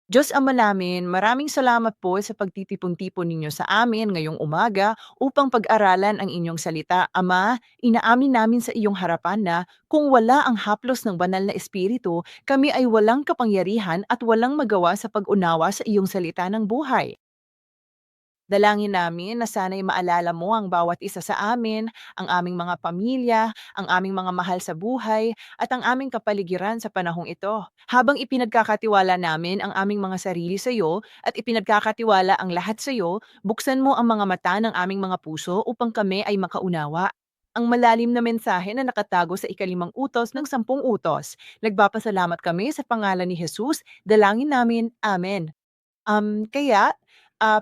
Diyos Ama namin, maraming salamat po sa pagtitipon-tipon ninyo sa amin ngayong umaga upang pag-aralan ang inyong salita. Ama, inaamin namin sa iyong harapan na kung wala ang haplos ng banal na espiritu, kami ay walang kapangyarihan at walang magawa sa pag-unawa sa iyong salita ng buhay. Dalangin namin na sana'y maalala mo ang bawat isa sa amin, ang aming mga pamilya, ang aming mga mahal sa buhay, at ang aming kapaligiran sa panahong ito. Habang ipinagkakatiwala namin ang aming mga sarili sa iyo at ipinagkakatiwala ang lahat sa iyo, buksan mo ang mga mata ng aming mga puso upang kami ay makaunawa. Ang malalim na mensahe na nakatago sa ikalimang utos ng 10 utos. Nagpapasalamat kami sa pangalan ni Jesus. Dalangin namin. Amen.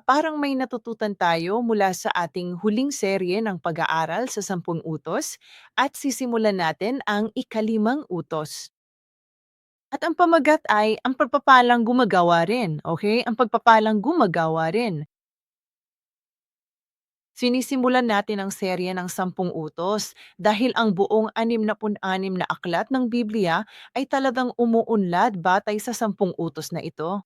Parang may natututan tayo mula sa ating huling serye ng pag-aaral sa 10 utos at sisimulan natin ang ikalimang utos. At ang pamagat ay ang pagpapalang gumagawa rin, okay? Ang pagpapalang gumagawa rin. Sinisimulan natin ang serye ng 10 utos dahil ang buong 66 na aklat ng Biblia ay talagang umuunlad batay sa 10 utos na ito.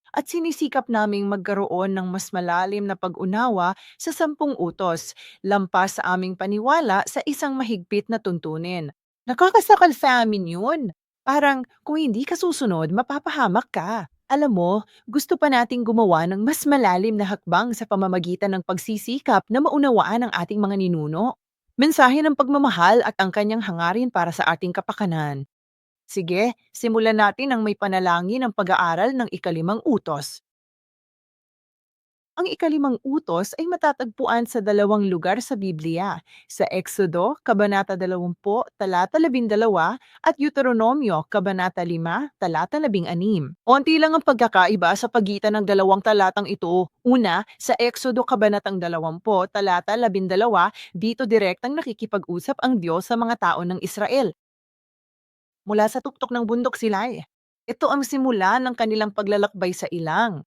At sinisikap naming magkaroon ng mas malalim na pag-unawa sa 10 utos, lampas sa aming paniwala sa isang mahigpit na tuntunin. Nakakasakal sa amin yun. Parang kung hindi ka susunod, mapapahamak ka. Alam mo, gusto pa nating gumawa ng mas malalim na hakbang sa pamamagitan ng pagsisikap na maunawaan ang ating mga ninuno. Mensahe ng pagmamahal at ang kanyang hangarin para sa ating kapakanan. Sige, simulan natin ang may panalangin ng pag-aaral ng ikalimang utos. Ang ikalimang utos ay matatagpuan sa dalawang lugar sa Biblia, sa Exodo, Kabanata 20, talata 12, at Deuteronomio, Kabanata 5, talata 16. Onti lang ang pagkakaiba sa pagitan ng dalawang talatang ito. Una, sa Exodo, Kabanatang 20, talata 12, dito direktang nakikipag-usap ang Diyos sa mga tao ng Israel. Mula sa tuktok ng bundok Silay. Ito ang simula ng kanilang paglalakbay sa ilang.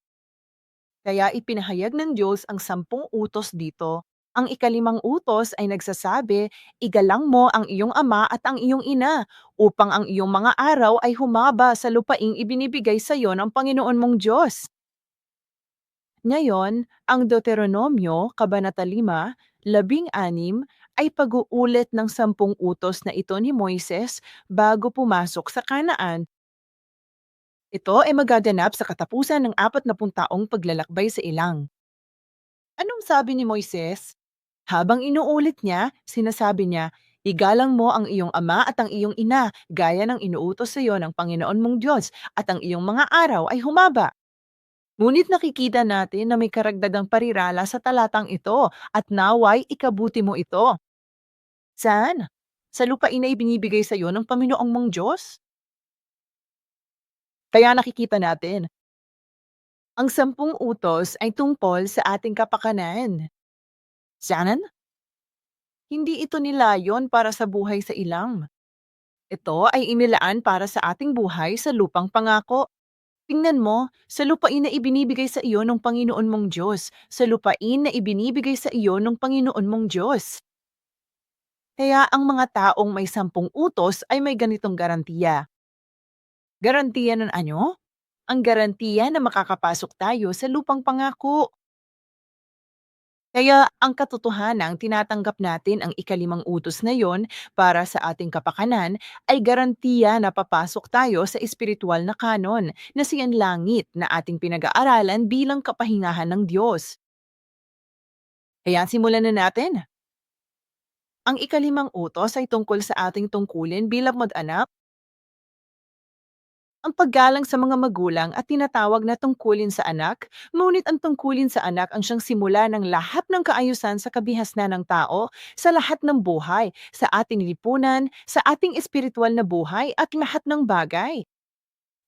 Kaya ipinahayag ng Diyos ang 10 utos dito. Ang ikalimang utos ay nagsasabi, igalang mo ang iyong ama at ang iyong ina, upang ang iyong mga araw ay humaba sa lupaing ibinibigay sa iyo ng Panginoon mong Diyos. Ngayon, ang Deuteronomio, Kabanata 5, 16, ay pag-uulit ng 10 utos na ito ni Moises bago pumasok sa Kanaan. Ito ay magaganap sa katapusan ng 40 taong paglalakbay sa ilang. Anong sabi ni Moises? Habang inuulit niya, sinasabi niya, igalang mo ang iyong ama at ang iyong ina, gaya ng inuutos sa iyo ng Panginoon mong Diyos, at ang iyong mga araw ay humaba. Ngunit nakikita natin na may karagdagang parirala sa talatang ito at naway ikabuti mo ito. Saan? Sa lupain na ibinibigay sa iyo ng Panginoong mong Diyos? Kaya nakikita natin, ang 10 utos ay tungkol sa ating kapakanan. Saan? Hindi ito nilayon para sa buhay sa ilang. Ito ay inilaan para sa ating buhay sa lupang pangako. Tingnan mo, sa lupain na ibinibigay sa iyo ng Panginoon mong Diyos, sa lupain na ibinibigay sa iyo ng Panginoon mong Diyos. Kaya ang mga taong may 10 utos ay may ganitong garantiya. Garantiya ng ano? Ang garantiya na makakapasok tayo sa lupang pangako. Kaya ang katotohanang tinatanggap natin ang ikalimang utos na yon para sa ating kapakanan ay garantiya na papasok tayo sa espiritual na kanon na siyan langit na ating pinag-aaralan bilang kapahingahan ng Diyos. Kaya simulan na natin. Ang ikalimang utos ay tungkol sa ating tungkulin bilang mag-anak. Ang paggalang sa mga magulang at tinatawag na tungkulin sa anak, ngunit ang tungkulin sa anak ang siyang simula ng lahat ng kaayusan sa kabihasnan ng tao, sa lahat ng buhay, sa ating lipunan, sa ating espiritual na buhay at lahat ng bagay.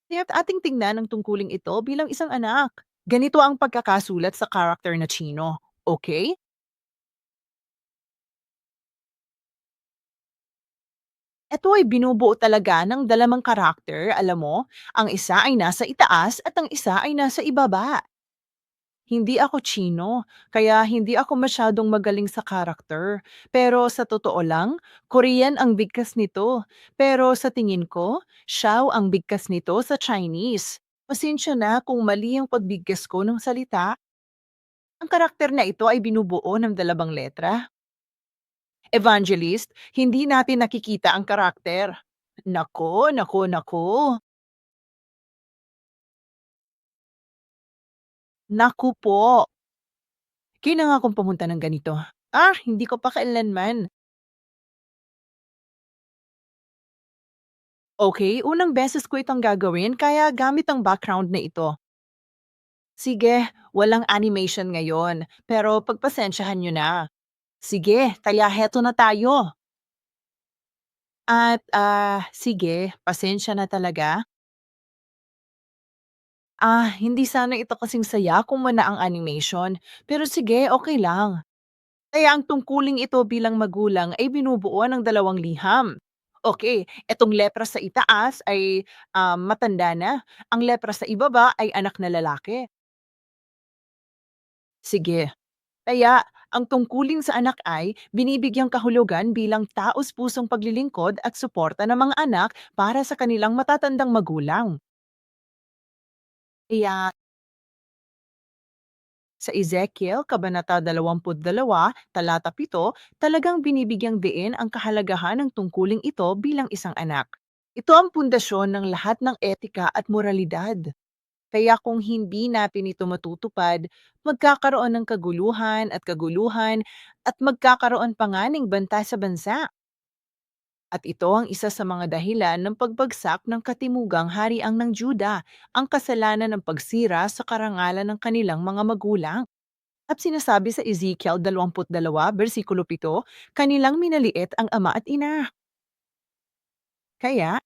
Kaya't ating tingnan ang tungkuling ito bilang isang anak. Ganito ang pagkakasulat sa karakter na Chino. Okay? Ito ay binubuo talaga ng dalamang karakter, alam mo? Ang isa ay nasa itaas at ang isa ay nasa ibaba. Hindi ako Chino, kaya hindi ako masyadong magaling sa karakter. Pero sa totoo lang, Korean ang bigkas nito. Pero sa tingin ko, Shao ang bigkas nito sa Chinese. Pasensya na kung mali ang pagbigkas ko ng salita. Ang karakter na ito ay binubuo ng dalawang letra. Evangelist, hindi natin nakikita ang karakter. Nako, nako, nako. Naku po. Kailangan akong pumunta ng ganito. Hindi ko pa kailanman. Okay, unang beses ko itong gagawin kaya gamit ang background na ito. Sige, walang animation ngayon, pero pagpasensyahan nyo na. Sige, kaya heto na tayo. Sige, pasensya na talaga. Hindi sana ito kasing saya kung wala ang animation, pero sige, okay lang. Kaya ang tungkuling ito bilang magulang ay binubuo ng dalawang liham. Okay, etong lepra sa itaas ay, matanda na, ang lepra sa ibaba ay anak na lalaki. Sige, kaya ang tungkulin sa anak ay binibigyang kahulugan bilang taos-pusong paglilingkod at suporta ng mga anak para sa kanilang matatandang magulang. Kaya sa Ezekiel, Kabanata 22, talata 7, talagang binibigyang diin ang kahalagahan ng tungkuling ito bilang isang anak. Ito ang pundasyon ng lahat ng etika at moralidad. Kaya kung hindi natin ito matutupad, magkakaroon ng kaguluhan at magkakaroon pa nga ng banta sa bansa. At ito ang isa sa mga dahilan ng pagbagsak ng katimugang hariang ng Juda, ang kasalanan ng pagsira sa karangalan ng kanilang mga magulang. At sinasabi sa Ezekiel 22, versikulo 7, kanilang minaliit ang ama at ina. Kaya,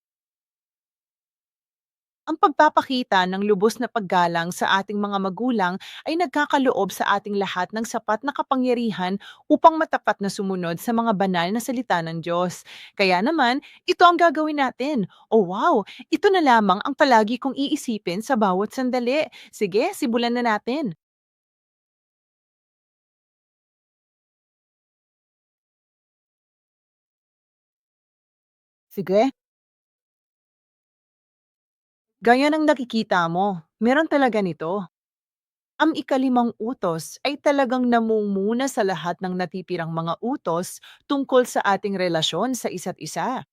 ang pagpapakita ng lubos na paggalang sa ating mga magulang ay nagkakaloob sa ating lahat ng sapat na kapangyarihan upang matapat na sumunod sa mga banal na salita ng Diyos. Kaya naman, ito ang gagawin natin. Oh wow, ito na lamang ang palagi kong iisipin sa bawat sandali. Sige, simulan na natin. Sige. Gaya ng nakikita mo, meron talaga nito. Ang ikalimang utos ay talagang namumuna sa lahat ng natipirang mga utos tungkol sa ating relasyon sa isa't isa.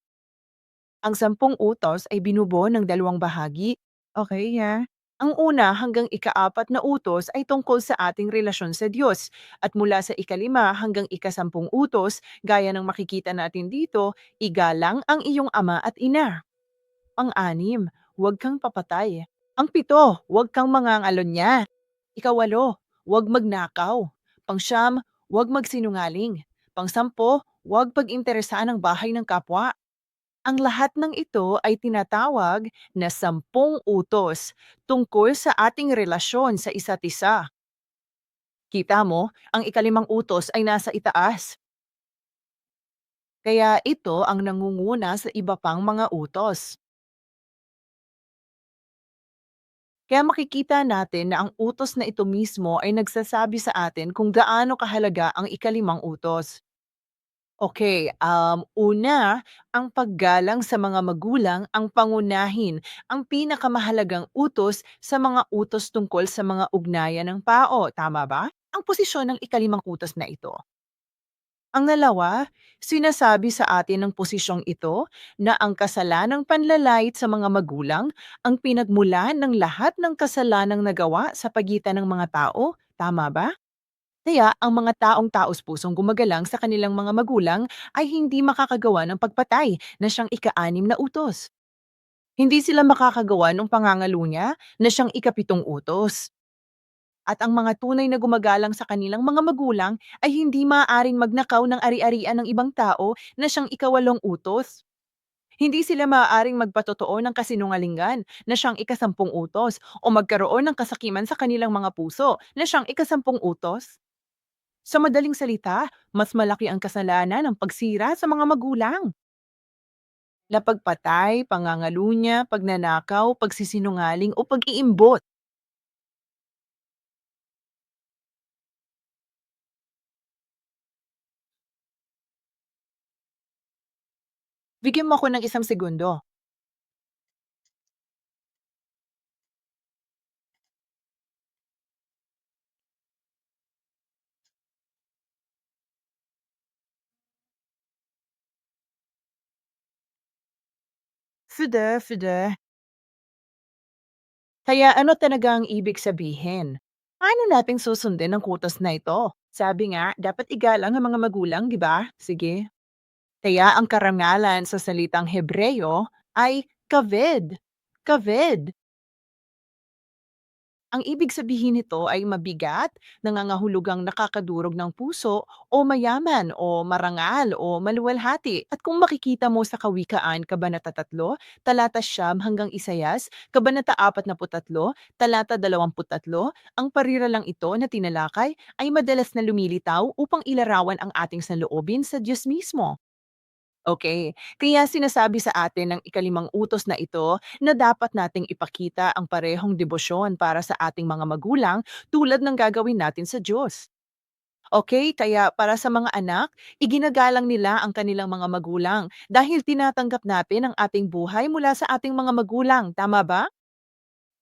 Ang 10 utos ay binubuo ng dalawang bahagi. Okay, yeah. Ang una hanggang ikaapat na utos ay tungkol sa ating relasyon sa Diyos at mula sa ikalima hanggang ikasampung utos, gaya ng makikita natin dito, igalang ang iyong ama at ina. Pang-anim, huwag kang papatay. Ang pito, huwag kang mangangalunya. Ikawalo, huwag magnakaw. Pangsyam, huwag magsinungaling. Pangsampo, huwag pag-interesaan ng bahay ng kapwa. Ang lahat ng ito ay tinatawag na 10 utos tungkol sa ating relasyon sa isa't isa. Kita mo, ang ikalimang utos ay nasa itaas. Kaya ito ang nangunguna sa iba pang mga utos. Kaya makikita natin na ang utos na ito mismo ay nagsasabi sa atin kung gaano kahalaga ang ikalimang utos. Okay, una, ang paggalang sa mga magulang ang pangunahin, ang pinakamahalagang utos sa mga utos tungkol sa mga ugnayan ng tao, tama ba? Ang posisyon ng ikalimang utos na ito. Ang dalawa, sinasabi sa atin ng posisyong ito na ang kasalanang panlalait sa mga magulang ang pinagmulan ng lahat ng kasalanang nagawa sa pagitan ng mga tao, tama ba? Kaya ang mga taong taos-pusong gumagalang sa kanilang mga magulang ay hindi makakagawa ng pagpatay na siyang ika-6 na utos. Hindi sila makakagawa ng pangangalunya na siyang ika-7 utos. At ang mga tunay na gumagalang sa kanilang mga magulang ay hindi maaaring magnakaw ng ari-arian ng ibang tao na siyang ika-8 utos. Hindi sila maaaring magpatotoo ng kasinungalingan na siyang ika-10 utos o magkaroon ng kasakiman sa kanilang mga puso na siyang ika-10 utos. Sa madaling salita, mas malaki ang kasalanan ng pagsira sa mga magulang. Na pagpatay, pangangalunya, pagnanakaw, pagsisinungaling o pag-iimbot. Bigyan mo ako ng 1 segundo. Fide, fide. Kaya ano talaga ang ibig sabihin? Paano natin susundin ang kutas na ito? Sabi nga, dapat igalang ang mga magulang, di ba? Sige. Kaya ang karangalan sa salitang Hebreyo ay kaved. Kaved. Ang ibig sabihin nito ay mabigat, nangangahulugang nakakadurog ng puso, o mayaman, o marangal, o maluwalhati. At kung makikita mo sa Kawikaan, Kabanata 3, talata 9 hanggang Isayas, Kabanata 43, talata 23, ang pariralang ito na tinalakay ay madalas na lumilitaw upang ilarawan ang ating sanloobin sa Diyos mismo. Okay, kaya sinasabi sa atin ng ikalimang utos na ito na dapat nating ipakita ang parehong debosyon para sa ating mga magulang tulad ng gagawin natin sa Diyos. Okay, kaya para sa mga anak, iginagalang nila ang kanilang mga magulang dahil tinatanggap natin ang ating buhay mula sa ating mga magulang, tama ba?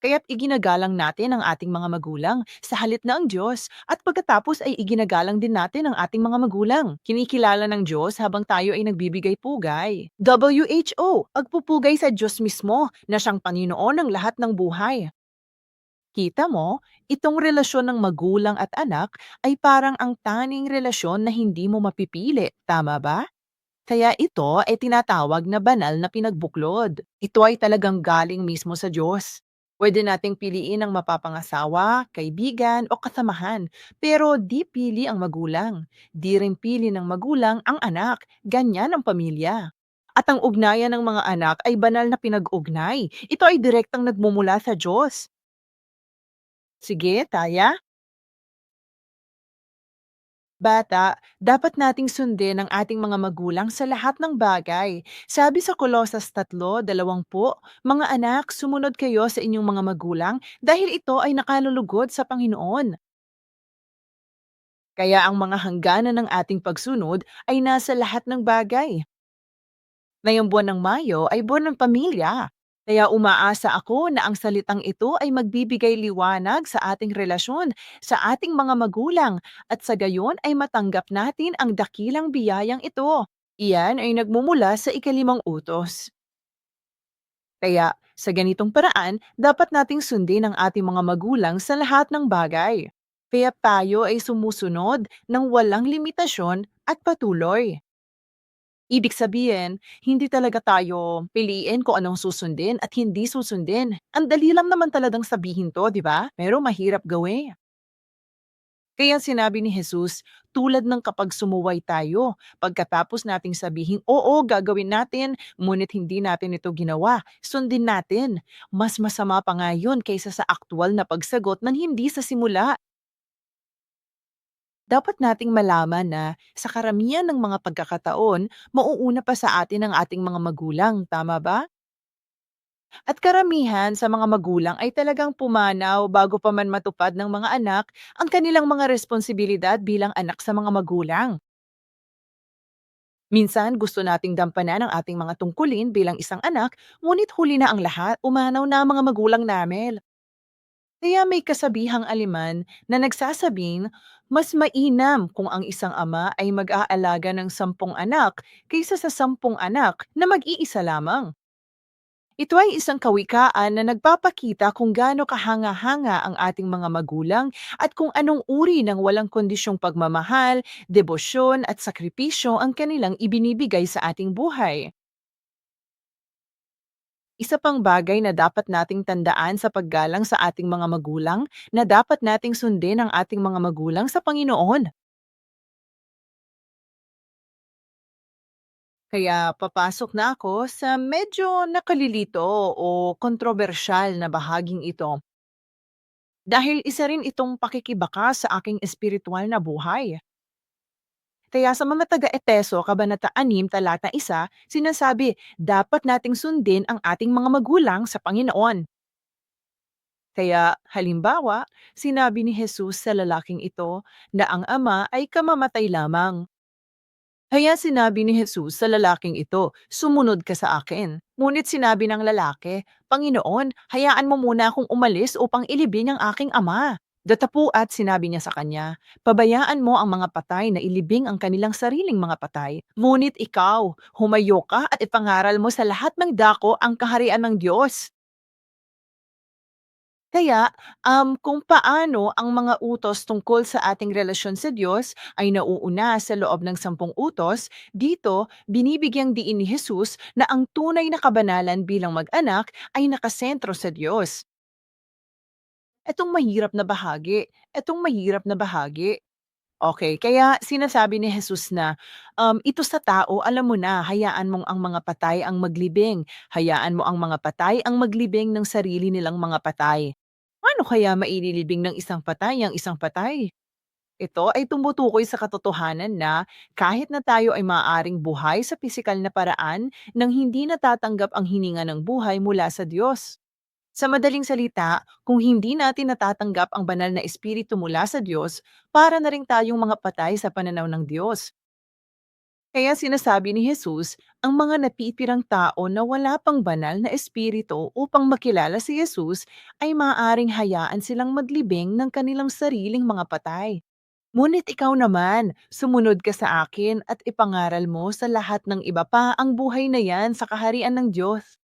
Kaya't iginagalang natin ang ating mga magulang sa halip na ang Diyos at pagkatapos ay iginagalang din natin ang ating mga magulang. Kinikilala ng Diyos habang tayo ay nagbibigay pugay. WHO, pagpupugay sa Diyos mismo na siyang Panginoon ng lahat ng buhay. Kita mo, itong relasyon ng magulang at anak ay parang ang tanging relasyon na hindi mo mapipili, tama ba? Kaya ito ay tinatawag na banal na pinagbuklod. Ito ay talagang galing mismo sa Diyos. Pwede nating piliin ang mapapangasawa, kaibigan o kasamahan, pero di pili ang magulang. Di rin pili ng magulang ang anak. Ganyan ang pamilya. At ang ugnayan ng mga anak ay banal na pinag-ugnay. Ito ay direktang nagmumula sa Diyos. Sige, Taya. Bata, dapat nating sundin ang ating mga magulang sa lahat ng bagay. Sabi sa Kolosas 3:20, mga anak, sumunod kayo sa inyong mga magulang dahil ito ay nakalulugod sa Panginoon. Kaya ang mga hangganan ng ating pagsunod ay nasa lahat ng bagay. Ngayong buwan ng Mayo ay buwan ng pamilya. Kaya umaasa ako na ang salitang ito ay magbibigay liwanag sa ating relasyon sa ating mga magulang at sa gayon ay matanggap natin ang dakilang biyayang ito. Iyan ay nagmumula sa ikalimang utos. Kaya sa ganitong paraan, dapat nating sundin ang ating mga magulang sa lahat ng bagay. Kaya tayo ay sumusunod ng walang limitasyon at patuloy. Ibig sabihin, hindi talaga tayo piliin kung anong susundin at hindi susundin. Ang dali lang naman talagang sabihin 'to, 'di ba? Pero mahirap gawin. Kaya sinabi ni Jesus, tulad ng kapag sumuway tayo, pagkatapos nating sabihin, "Oo, gagawin natin," ngunit hindi natin ito ginawa, sundin natin. Mas masama pa nga yun kaysa sa aktwal na pagsagot ng hindi sa simula. Dapat nating malaman na sa karamihan ng mga pagkakataon, mauuna pa sa atin ang ating mga magulang, tama ba? At karamihan sa mga magulang ay talagang pumanaw bago pa man matupad ng mga anak ang kanilang mga responsibilidad bilang anak sa mga magulang. Minsan gusto nating dampanan ang ating mga tungkulin bilang isang anak, ngunit huli na ang lahat, umanaw na ang mga magulang namin. Kaya may kasabihang aliman na nagsasabing, mas mainam kung ang isang ama ay mag-aalaga ng 10 anak kaysa sa 10 anak na mag-iisa lamang. Ito ay isang kawikaan na nagpapakita kung gaano kahanga-hanga ang ating mga magulang at kung anong uri ng walang kondisyong pagmamahal, debosyon at sakripisyo ang kanilang ibinibigay sa ating buhay. Isa pang bagay na dapat nating tandaan sa paggalang sa ating mga magulang na dapat nating sundin ang ating mga magulang sa Panginoon. Kaya papasok na ako sa medyo nakalilito o kontrobersyal na bahaging ito. Dahil isa rin itong pakikibaka sa aking espiritual na buhay. Kaya sa mga taga-Eteso, Kabanata 6, talata 1, sinasabi, dapat nating sundin ang ating mga magulang sa Panginoon. Kaya, halimbawa, sinabi ni Jesus sa lalaking ito na ang ama ay kamamatay lamang. Kaya sinabi ni Jesus sa lalaking ito, sumunod ka sa akin. Ngunit sinabi ng lalaki, Panginoon, hayaan mo muna akong umalis upang ilibing ang aking ama. Datapu at sinabi niya sa kanya, pabayaan mo ang mga patay na ilibing ang kanilang sariling mga patay. Ngunit ikaw, humayo ka at ipangaral mo sa lahat ng dako ang kaharian ng Diyos. Kaya, kung paano ang mga utos tungkol sa ating relasyon sa Diyos ay nauuna sa loob ng 10 utos, dito binibigyang diin ni Jesus na ang tunay na kabanalan bilang mag-anak ay nakasentro sa Diyos. Etong mahirap na bahagi. Okay, kaya sinasabi ni Jesus na, ito sa tao alam mo na, hayaan mong ang mga patay ang maglibing, hayaan mo ang mga patay ang maglibing ng sarili nilang mga patay. Paano kaya maililibing ng isang patay ang isang patay? Ito ay tumutukoy sa katotohanan na kahit na tayo ay maaaring buhay sa pisikal na paraan nang hindi natatanggap ang hininga ng buhay mula sa Diyos. Sa madaling salita, kung hindi natin natatanggap ang banal na espiritu mula sa Diyos, para na rin tayong mga patay sa pananaw ng Diyos. Kaya sinasabi ni Jesus, ang mga napitirang tao na wala pang banal na espiritu upang makilala si Jesus ay maaaring hayaan silang maglibing ng kanilang sariling mga patay. Ngunit ikaw naman, sumunod ka sa akin at ipangaral mo sa lahat ng iba pa ang buhay na yan sa kaharian ng Diyos.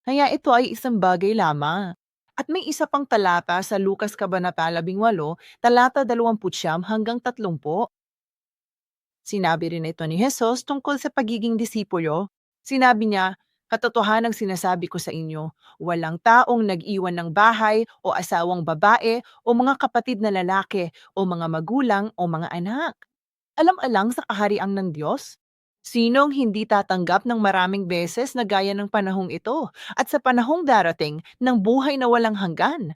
Kaya ito ay isang bagay lamang. At may isa pang talata sa Lukas Kabanata 18, talata 29 hanggang 30. Sinabi rin ito ni Jesus tungkol sa pagiging disipulo. Sinabi niya, katotohanang sinasabi ko sa inyo, walang taong nag-iwan ng bahay o asawang babae o mga kapatid na lalaki o mga magulang o mga anak. Alang-alang sa kaharian ng Diyos? Sinong hindi tatanggap ng maraming beses na gaya ng panahong ito at sa panahong darating ng buhay na walang hanggan?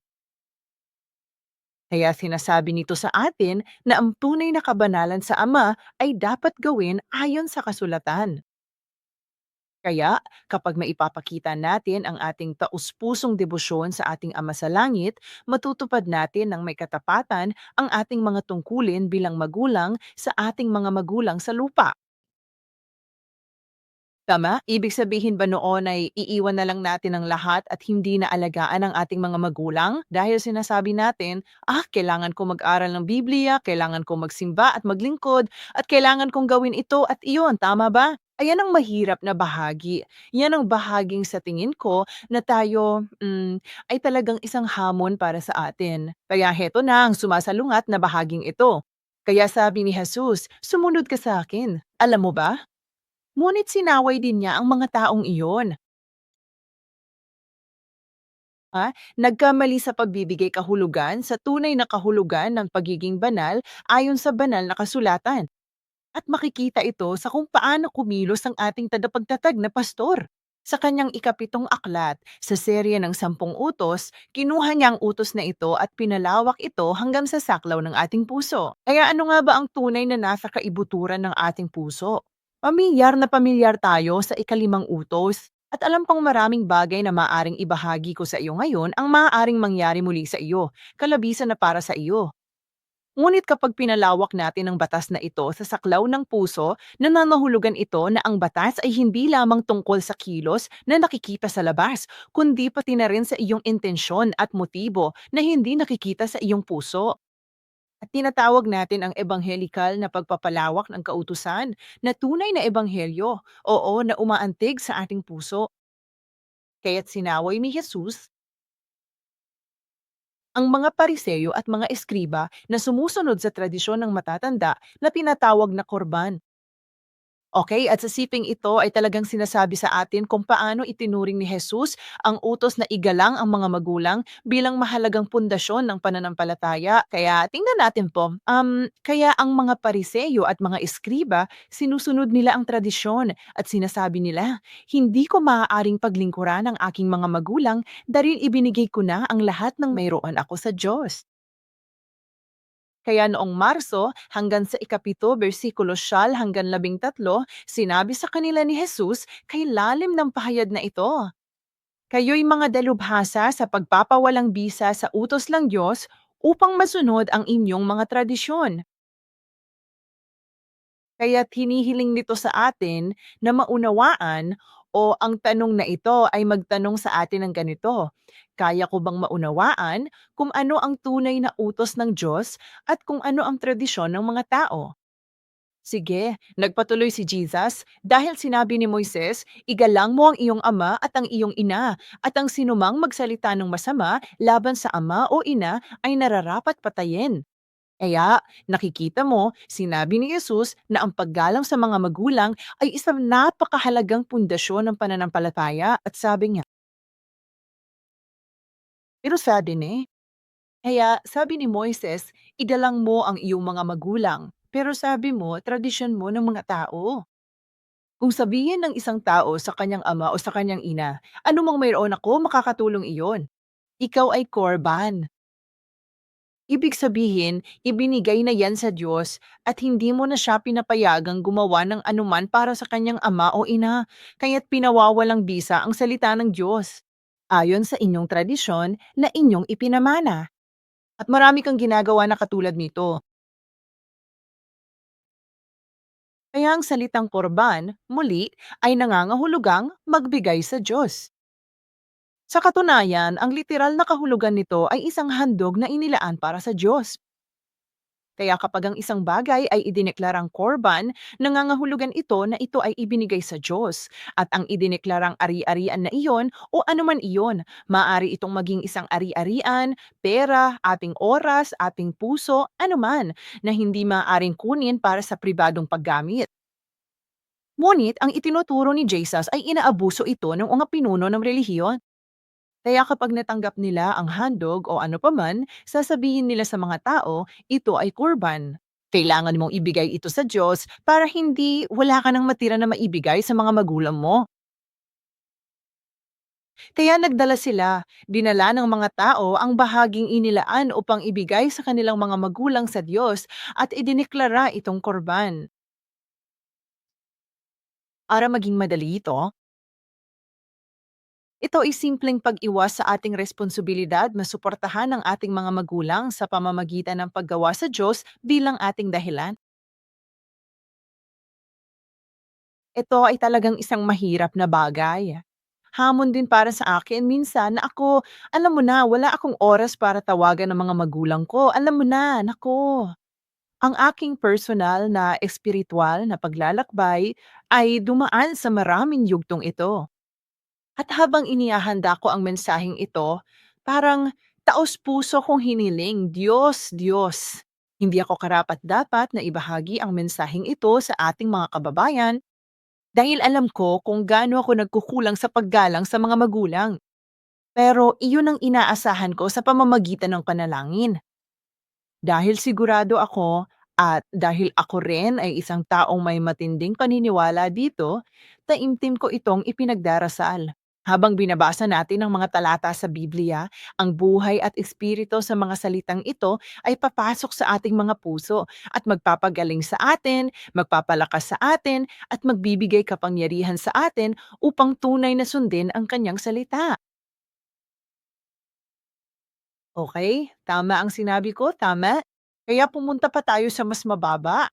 Kaya sinasabi nito sa atin na ang tunay na kabanalan sa Ama ay dapat gawin ayon sa kasulatan. Kaya, kapag maipapakita natin ang ating taus-pusong debosyon sa ating Ama sa Langit, matutupad natin ng may katapatan ang ating mga tungkulin bilang magulang sa ating mga magulang sa lupa. Tama? Ibig sabihin ba noon ay iiwan na lang natin ang lahat at hindi na alagaan ang ating mga magulang? Dahil sinasabi natin, kailangan ko mag-aral ng Biblia, kailangan ko magsimba at maglingkod, at kailangan kong gawin ito at iyon, tama ba? Ayan ang mahirap na bahagi. Yan ang bahaging sa tingin ko na tayo ay talagang isang hamon para sa atin. Kaya heto na ang sumasalungat na bahaging ito. Kaya sabi ni Jesus, sumunod ka sa akin. Alam mo ba? Ngunit sinaway din niya ang mga taong iyon. Nagkamali sa pagbibigay kahulugan sa tunay na kahulugan ng pagiging banal ayon sa banal na kasulatan. At makikita ito sa kung paano kumilos ang ating tadapagtatag na pastor. Sa kanyang ikapitong aklat, sa serye ng 10 utos, kinuha niya ang utos na ito at pinalawak ito hanggang sa saklaw ng ating puso. Kaya ano nga ba ang tunay na nasa kaibuturan ng ating puso? Pamilyar tayo sa ikalimang utos. At alam kong maraming bagay na maaring ibahagi ko sa iyo ngayon ang maaaring mangyari muli sa iyo, kalabisan na para sa iyo. Ngunit kapag pinalawak natin ang batas na ito sa saklaw ng puso, nananahulugan ito na ang batas ay hindi lamang tungkol sa kilos na nakikita sa labas, kundi pati na rin sa iyong intensyon at motibo na hindi nakikita sa iyong puso. At tinatawag natin ang ebanghelikal na pagpapalawak ng kautusan na tunay na ebanghelyo, oo, na umaantig sa ating puso. Kaya't sinaway ni Jesus ang mga pariseyo at mga eskriba na sumusunod sa tradisyon ng matatanda na tinatawag na korban. Okay, at sa siping ito ay talagang sinasabi sa atin kung paano itinuring ni Jesus ang utos na igalang ang mga magulang bilang mahalagang pundasyon ng pananampalataya. Kaya tingnan natin po, kaya ang mga pariseyo at mga eskriba, sinusunod nila ang tradisyon at sinasabi nila, hindi ko maaaring paglingkuran ang aking mga magulang dahil ibinigay ko na ang lahat ng mayroon ako sa Diyos. Kaya noong Marso hanggang sa ikapito bersikulo 9 hanggang 13, sinabi sa kanila ni Jesus kay lalim ng pahayag na ito, kayo'y mga dalubhasa sa pagpapawalang bisa sa utos ng Diyos upang masunod ang inyong mga tradisyon. Kaya't hinihiling nito sa atin na maunawaan O ang tanong na ito ay magtanong sa atin ng ganito, kaya ko bang maunawaan kung ano ang tunay na utos ng Diyos at kung ano ang tradisyon ng mga tao? Sige, nagpatuloy si Jesus dahil sinabi ni Moises, igalang mo ang iyong ama at ang iyong ina, at ang sinumang magsalita ng masama laban sa ama o ina ay nararapat patayin. Kaya, nakikita mo, sinabi ni Jesus na ang paggalang sa mga magulang ay isang napakahalagang pundasyon ng pananampalataya at sabi niya, pero sabi ni, kaya sabi ni Moises, idalang mo ang iyong mga magulang. Pero sabi mo, tradisyon mo ng mga tao. Kung sabihin ng isang tao sa kanyang ama o sa kanyang ina, anumang mayroon ako, makakatulong iyon. Ikaw ay korban. Ibig sabihin, ibinigay na yan sa Diyos at hindi mo na siya pinapayagang gumawa ng anuman para sa kanyang ama o ina, kaya't pinawawalang bisa ang salita ng Diyos. Ayon sa inyong tradisyon na inyong ipinamana. At marami kang ginagawa na katulad nito. Kaya ang salitang korban, muli, ay nangangahulugang magbigay sa Diyos. Sa katunayan, ang literal na kahulugan nito ay isang handog na inilaan para sa Diyos. Kaya kapag ang isang bagay ay idineklarang korban, nangangahulugan ito na ito ay ibinigay sa Diyos. At ang idineklarang ari-arian na iyon o anuman iyon, maaari itong maging isang ari-arian, pera, ating oras, ating puso, anuman, na hindi maaaring kunin para sa pribadong paggamit. Ngunit ang itinuturo ni Jesus ay inaabuso ito ng mga pinuno ng relihiyon. Kaya kapag natanggap nila ang handog o ano paman, sasabihin nila sa mga tao, ito ay kurban. Kailangan mong ibigay ito sa Diyos para hindi wala ka nang matira na maibigay sa mga magulang mo. Kaya nagdala sila, dinala ng mga tao ang bahaging inilaan upang ibigay sa kanilang mga magulang sa Diyos at idineklara itong korban. Para maging madali ito, ito ay simpleng pag-iwas sa ating responsibilidad na suportahan ang ating mga magulang sa pamamagitan ng paggawa sa Diyos bilang ating dahilan. Ito ay talagang isang mahirap na bagay. Hamon din para sa akin minsan na ako, alam mo na, wala akong oras para tawagan ng mga magulang ko. Alam mo na, nako. Ang aking personal na espiritual na paglalakbay ay dumaan sa maraming yugtong ito. At habang inihahanda ko ang mensaheng ito, parang taos-puso kong hiniling, Diyos, Diyos. Hindi ako karapat-dapat na ibahagi ang mensaheng ito sa ating mga kababayan dahil alam ko kung gaano ako nagkukulang sa paggalang sa mga magulang. Pero iyon ang inaasahan ko sa pamamagitan ng panalangin. Dahil sigurado ako at dahil ako rin ay isang taong may matinding paniniwala dito, taimtim ko itong ipinagdarasal. Habang binabasa natin ang mga talata sa Biblia, ang buhay at espiritu sa mga salitang ito ay papasok sa ating mga puso at magpapagaling sa atin, magpapalakas sa atin, at magbibigay kapangyarihan sa atin upang tunay na sundin ang kanyang salita. Okay, tama ang sinabi ko, tama? Kaya pumunta pa tayo sa mas mababa.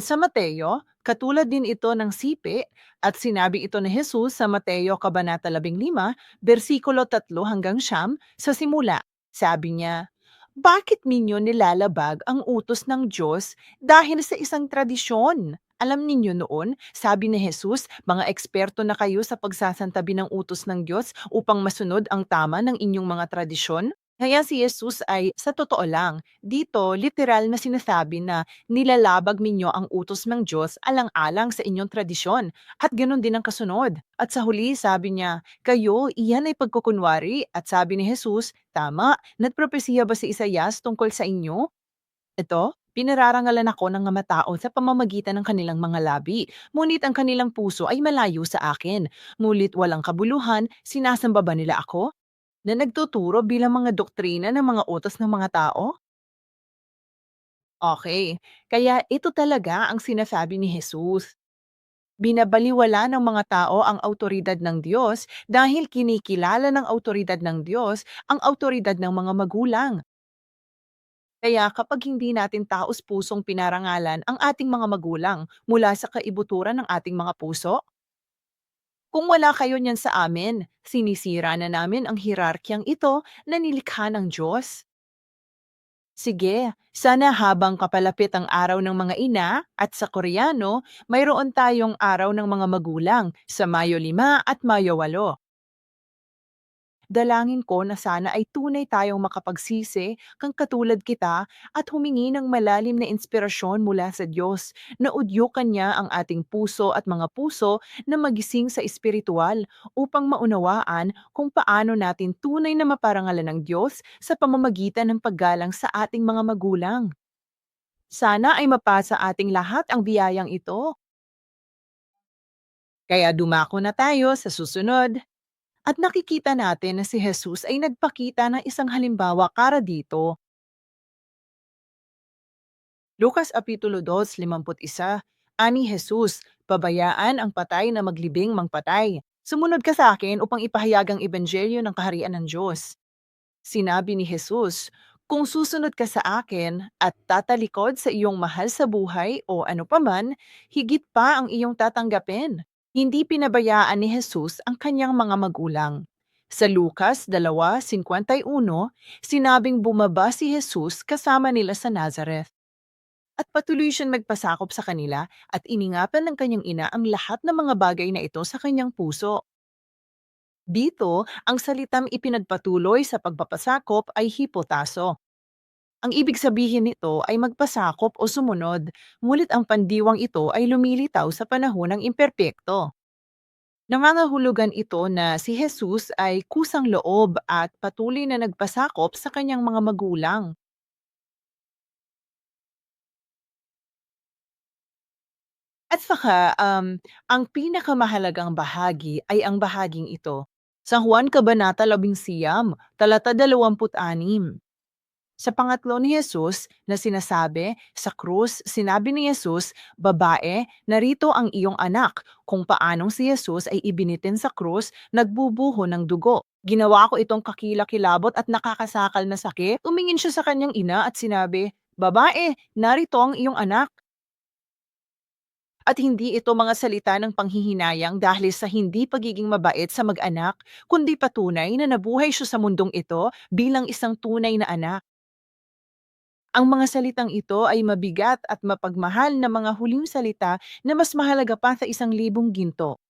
Sa Mateo, katulad din ito ng sipi at sinabi ito ni Jesus sa Mateo Kabanata 15, versikulo 3 hanggang 9 sa simula. Sabi niya, bakit ninyo nilalabag ang utos ng Diyos dahil sa isang tradisyon? Alam ninyo noon, sabi ni Jesus, mga eksperto na kayo sa pagsasantabi ng utos ng Diyos upang masunod ang tama ng inyong mga tradisyon? Kaya si Jesus ay, sa totoo lang, dito literal na sinasabi na nilalabag ninyo ang utos ng Diyos alang-alang sa inyong tradisyon at ganoon din ang kasunod. At sa huli sabi niya, kayo iyan ay pagkukunwari at sabi ni Jesus, tama, nagpropesiya ba si Isaias tungkol sa inyo? Ito, pinararangalan ako ng mga tao sa pamamagitan ng kanilang mga labi, ngunit ang kanilang puso ay malayo sa akin. Ngunit walang kabuluhan, sinasamba ba nila ako? Na nagtuturo bilang mga doktrina ng mga utos ng mga tao? Okay, kaya ito talaga ang sinasabi ni Jesus. Binabaliwala ng mga tao ang autoridad ng Diyos dahil kinikilala ng autoridad ng Diyos ang autoridad ng mga magulang. Kaya kapag hindi natin taos-pusong pinarangalan ang ating mga magulang mula sa kaibuturan ng ating mga puso, Kung wala kayo niyan sa amin, sinisira na namin ang hierarkiyang ito na nilikha ng Diyos. Sige, sana habang kapalapit ang araw ng mga ina at sa Koreano, mayroon tayong araw ng mga magulang sa Mayo 5 at Mayo 8. Dalangin ko na sana ay tunay tayong makapagsisi kang katulad kita at humingi ng malalim na inspirasyon mula sa Diyos na udyukan niya ang ating puso at mga puso na magising sa espiritual upang maunawaan kung paano natin tunay na maparangalan ng Diyos sa pamamagitan ng paggalang sa ating mga magulang. Sana ay mapasa ating lahat ang biyayang ito. Kaya dumako na tayo sa susunod. At nakikita natin na si Jesus ay nagpakita ng isang halimbawa para dito. Lucas Apitulo 2:51. Ani Jesus, pabayaan ang patay na maglibing mangpatay. Sumunod ka sa akin upang ipahayag ang ebanghelyo ng kaharian ng Diyos. Sinabi ni Jesus, kung susunod ka sa akin at tatalikod sa iyong mahal sa buhay o ano paman, higit pa ang iyong tatanggapin. Hindi pinabayaan ni Jesus ang kanyang mga magulang. Sa Lucas 2:51, sinabing bumaba si Jesus kasama nila sa Nazareth. At patuloy siyang nagpasakop sa kanila at iningatan ng kanyang ina ang lahat ng mga bagay na ito sa kanyang puso. Dito, ang salitang ipinagpatuloy sa pagpapasakop ay hipotaso. Ang ibig sabihin nito ay magpasakop o sumunod, ngulit ang pandiwang ito ay lumilitaw sa panahon ng imperpekto. Nangangahulugan ito na si Jesus ay kusang loob at patuloy na nagpasakop sa kanyang mga magulang. At saka, ang pinakamahalagang bahagi ay ang bahaging ito. Sa Juan Kabanata 11, talata 26. Sa pangatlo ni Jesus na sinasabi, sa krus, sinabi ni Jesus, babae, narito ang iyong anak. Kung paanong si Jesus ay ibinitin sa krus, nagbubuho ng dugo. Ginawa ko itong kakilakilabot at nakakasakal na sakit. Tumingin siya sa kanyang ina at sinabi, babae, narito ang iyong anak. At hindi ito mga salita ng panghihinayang dahil sa hindi pagiging mabait sa mag-anak, kundi patunay na nabuhay siya sa mundong ito bilang isang tunay na anak. Ang mga salitang ito ay mabigat at mapagmahal na mga huling salita na mas mahalaga pa sa 1,000 ginto.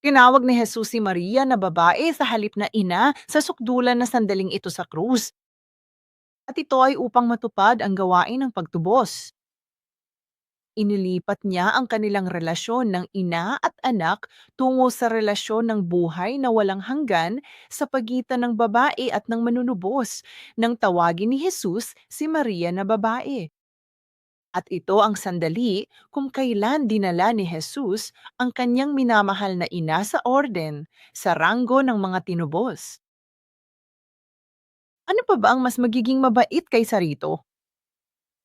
Tinawag ni Jesus si Maria na babae sa halip na ina sa sukdulan na sandaling ito sa krus. At ito ay upang matupad ang gawain ng pagtubos. Inilipat niya ang kanilang relasyon ng ina at anak tungo sa relasyon ng buhay na walang hanggan sa pagitan ng babae at ng manunubos nang tawagin ni Jesus si Maria na babae. At ito ang sandali kung kailan dinala ni Jesus ang kanyang minamahal na ina sa orden, sa ranggo ng mga tinubos. Ano pa ba ang mas magiging mabait kaysa rito?